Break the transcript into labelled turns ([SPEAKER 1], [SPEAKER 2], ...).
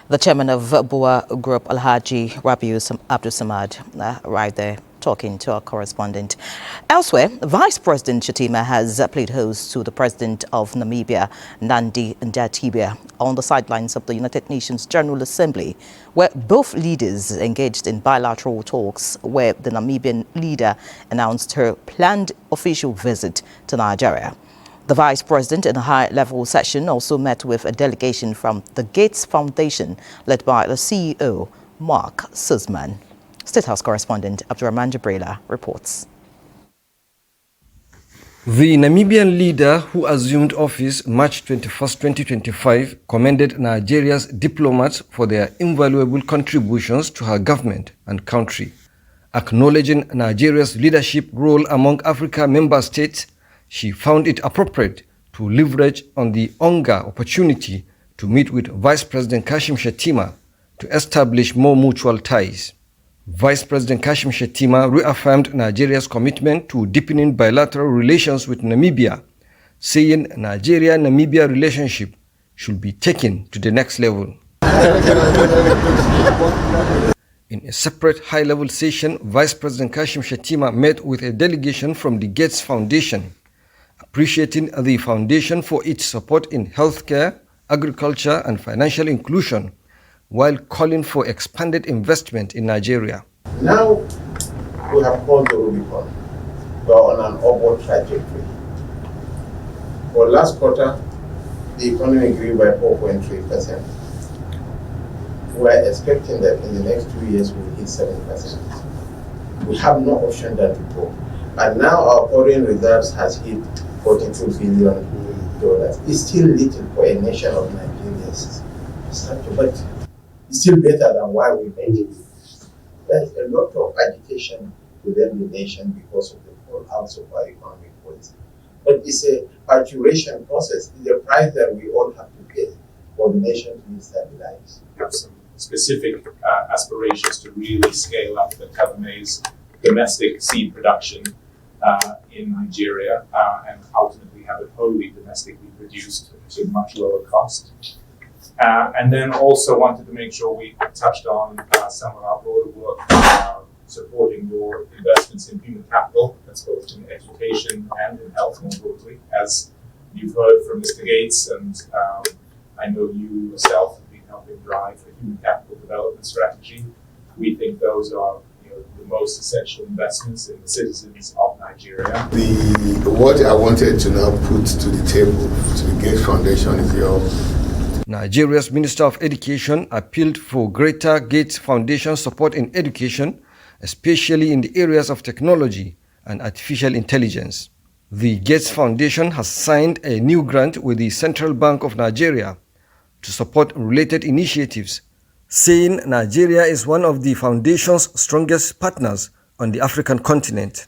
[SPEAKER 1] The chairman of Bua Group, Alhaji Rabiu Abdul Samad, right there talking to our correspondent. Elsewhere, Vice President Shettima has played host to the President of Namibia, Nandi-Ndaitwah, on the sidelines of the United Nations General Assembly, where both leaders engaged in bilateral talks, where the Namibian leader announced her planned official visit to Nigeria. The Vice President in a high-level session also met with a delegation from the Gates Foundation, led by the CEO Mark Suzman. State House correspondent Abdurrahman Jibrila reports.
[SPEAKER 2] The Namibian leader, who assumed office March 21, 2025, commended Nigeria's diplomats for their invaluable contributions to her government and country. Acknowledging Nigeria's leadership role among Africa member states, she found it appropriate to leverage on the UNGA opportunity to meet with Vice President Kashim Shettima to establish more mutual ties. Vice President Kashim Shettima reaffirmed Nigeria's commitment to deepening bilateral relations with Namibia, saying Nigeria-Namibia relationship should be taken to the next level. In a separate high-level session, Vice President Kashim Shettima met with a delegation from the Gates Foundation, appreciating the foundation for its support in healthcare, agriculture, and financial inclusion, while calling for expanded investment in Nigeria.
[SPEAKER 3] Now we have crossed the Rubicon. We are on an upward trajectory. For last quarter, the economy grew by 4.3%. We are expecting that in the next 2 years we will hit 7%. We have no option than to grow. And now our foreign reserves has hit $42 billion. It's still little for a nation of Nigeria's stature, but it's still better than why we made it. There's a lot of agitation within the nation because of the fallouts of our economic policy. But it's a maturation process. It's a price that we all have to pay for the nation to be stabilized.
[SPEAKER 4] We have some specific aspirations to really scale up the Kabame's domestic seed production in Nigeria and ultimately have it wholly domestically produced to a much lower cost. And then also wanted to make sure we touched on some of our broader work supporting your investments in human capital, that's both in education and in health more broadly. As you've heard from Mr. Gates, and I know you yourself have been helping drive the human capital development strategy. We think those are the most essential investments in the citizens of Nigeria.
[SPEAKER 3] What I wanted to now put to the table, to the Gates Foundation, is
[SPEAKER 2] Nigeria's Minister of Education appealed for greater Gates Foundation support in education, especially in the areas of technology and artificial intelligence. The Gates Foundation has signed a new grant with the Central Bank of Nigeria to support related initiatives, saying Nigeria is one of the foundation's strongest partners on the African continent.